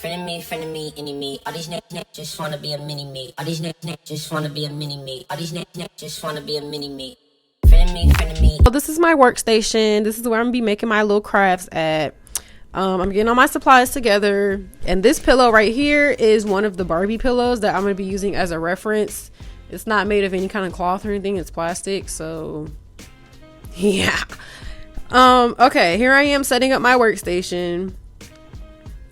friend of me, any me. All these niggas just wanna be a mini me. All these niggas just wanna be a mini me. All these niggas just wanna be a mini me. Friend of me. So this is my workstation. This is where I'm gonna be making my little crafts at. I'm getting all my supplies together, and this pillow right here is one of the Barbie pillows that I'm gonna be using as a reference. It's not made of any kind of cloth or anything, it's plastic, so yeah. Okay, here I am setting up my workstation.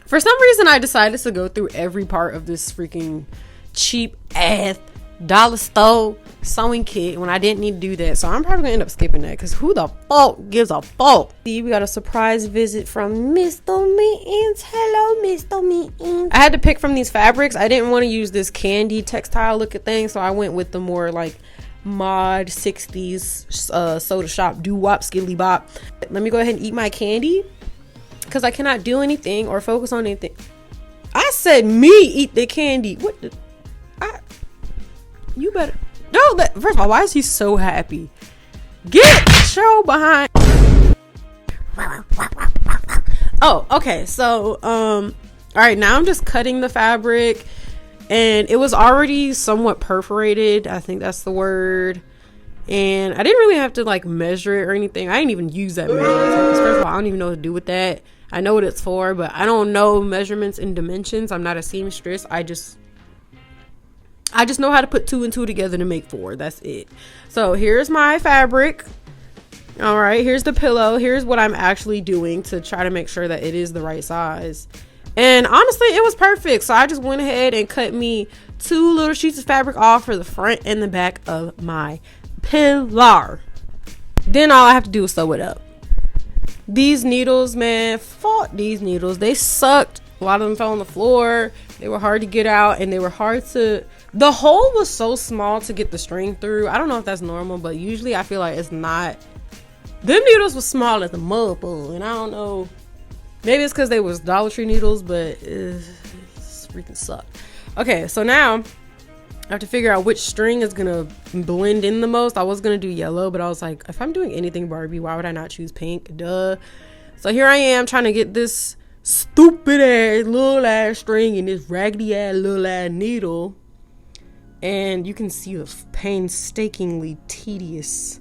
For some reason I decided to go through every part of this freaking cheap ass dollar store sewing kit when I didn't need to do that, so I'm probably gonna end up skipping that because who the fuck gives a fuck. See, we got a surprise visit from Mr. Mittens. Hello, Mr. Mittens. I had to pick from these fabrics. I didn't want to use this candy textile looking thing, so I went with the more like mod 60s soda shop doo-wop skiddly bop. Let me go ahead and eat my candy because I cannot do anything or focus on anything. I said me eat the candy. What the you better no. First of all, why is he so happy? Get show behind. Oh, okay. So all right, now I'm just cutting the fabric, and it was already somewhat perforated, I think that's the word, and I didn't really have to like measure it or anything. I didn't even use that measuring tape, 'cause first of all, I don't even know what to do with that. I know what it's for, but I don't know measurements and dimensions. I'm not a seamstress. I just know how to put 2 and 2 together to make 4. That's it. So here's my fabric. All right, here's the pillow. Here's what I'm actually doing to try to make sure that it is the right size. And honestly, it was perfect. So I just went ahead and cut me 2 little sheets of fabric off for the front and the back of my pillar. Then all I have to do is sew it up. These needles, man, fuck these needles. They sucked. A lot of them fell on the floor. They were hard to get out, and they were hard to... The hole was so small to get the string through. I don't know if that's normal, but usually I feel like it's not. Them needles was small as a motherfucker, and I don't know. Maybe it's because they was Dollar Tree needles, but it's freaking sucked. Okay, so now I have to figure out which string is gonna blend in the most. I was gonna do yellow, but I was like, if I'm doing anything Barbie, why would I not choose pink? Duh. So here I am trying to get this stupid ass little ass string and this raggedy ass little ass needle. And you can see the painstakingly tedious.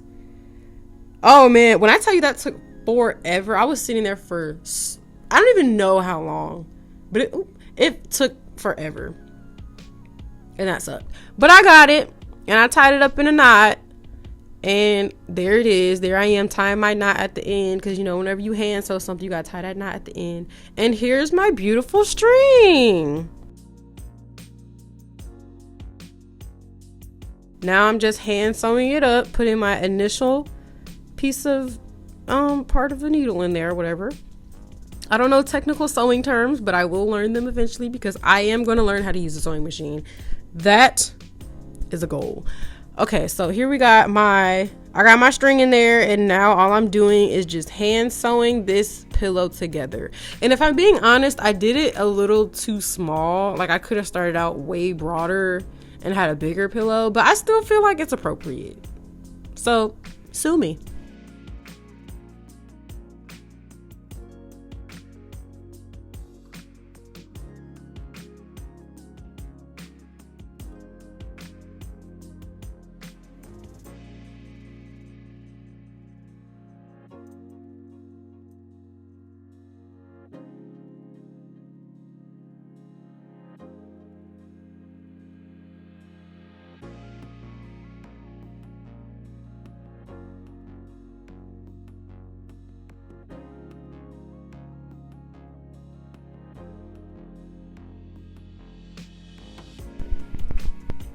Oh man, when I tell you that took forever, I was sitting there for, I don't even know how long, but it took forever. And that sucked. But I got it, and I tied it up in a knot, and there it is. There I am tying my knot at the end, because you know, whenever you hand sew something, you gotta tie that knot at the end. And here's my beautiful string. Now I'm just hand sewing it up, putting my initial piece of part of the needle in there, whatever. I don't know technical sewing terms, but I will learn them eventually because I am going to learn how to use a sewing machine. That is a goal. Okay, so here I got my string in there, and now all I'm doing is just hand sewing this pillow together. And if I'm being honest, I did it a little too small. Like I could have started out way broader and had a bigger pillow, but I still feel like it's appropriate. So sue me.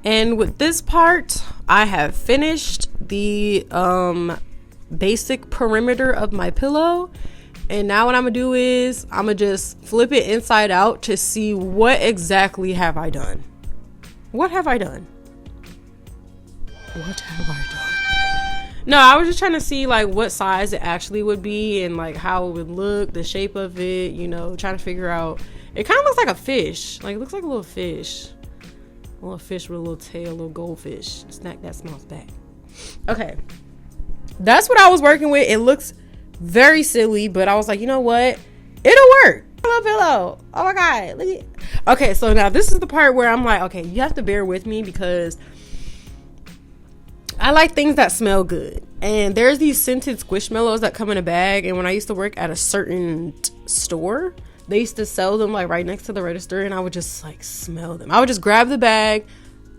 And with this part, I have finished the basic perimeter of my pillow. And now what I'm gonna do is I'm gonna just flip it inside out to see what exactly have I done. What have I done? What have I done? No, I was just trying to see like what size it actually would be and like how it would look, the shape of it, you know, trying to figure out. It kind of looks like a fish. Like it looks like a little fish. A little fish with a little tail, a little goldfish. Snack that smells back. Okay. That's what I was working with. It looks very silly, but I was like, you know what? It'll work. little pillow. Oh my God. Look at. Okay, so now this is the part where I'm like, okay, you have to bear with me because I like things that smell good. And there's these scented Squishmallows that come in a bag. And when I used to work at a certain store, they used to sell them like right next to the register. And I would just like smell them. I would just grab the bag,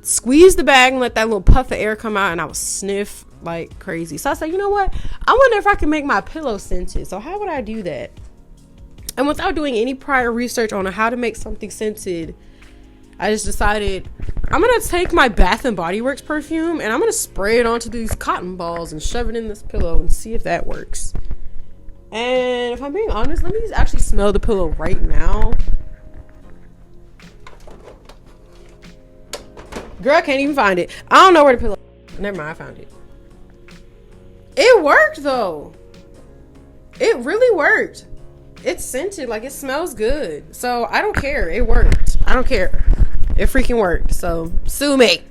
squeeze the bag, and let that little puff of air come out. And I would sniff like crazy. So I said, you know what? I wonder if I can make my pillow scented. So how would I do that? And without doing any prior research on how to make something scented, I just decided I'm going to take my Bath and Body Works perfume and I'm going to spray it onto these cotton balls and shove it in this pillow and see if that works. And if I'm being honest, let me actually smell the pillow right now. Girl, I can't even find it. I don't know where the pillow is. Never mind, I found it. It worked though. It really worked. It's scented, like it smells good. So I don't care. It worked. I don't care. It freaking worked. So sue me.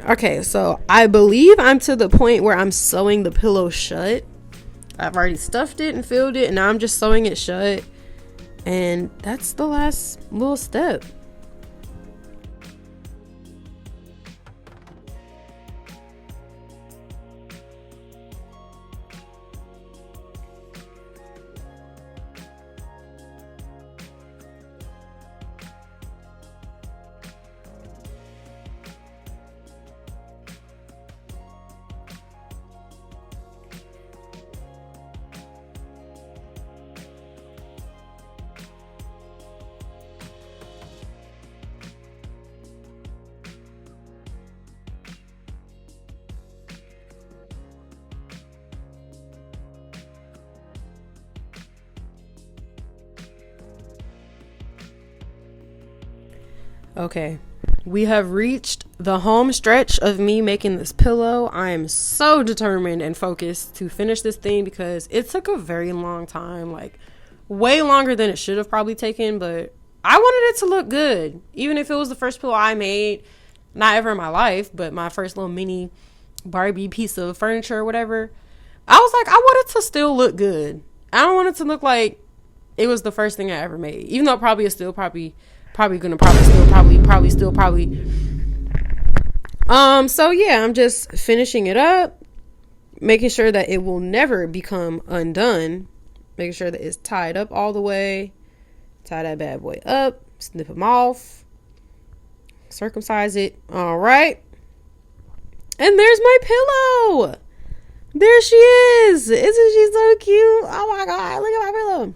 Okay, so I believe I'm to the point where I'm sewing the pillow shut. I've already stuffed it and filled it, and now I'm just sewing it shut. And that's the last little step. Okay, we have reached the home stretch of me making this pillow. I am so determined and focused to finish this thing because it took a very long time, like way longer than it should have probably taken, but I wanted it to look good. Even if it was the first pillow I made, not ever in my life, but my first little mini Barbie piece of furniture or whatever. I was like, I want it to still look good. I don't want it to look like it was the first thing I ever made, even though it probably is still probably so yeah, I'm just finishing it up, making sure that it will never become undone, making sure that it's tied up all the way, tie that bad boy up, snip them off, circumcise it. All right, and there's my pillow. There she is. Isn't she so cute? Oh my God, look at my pillow.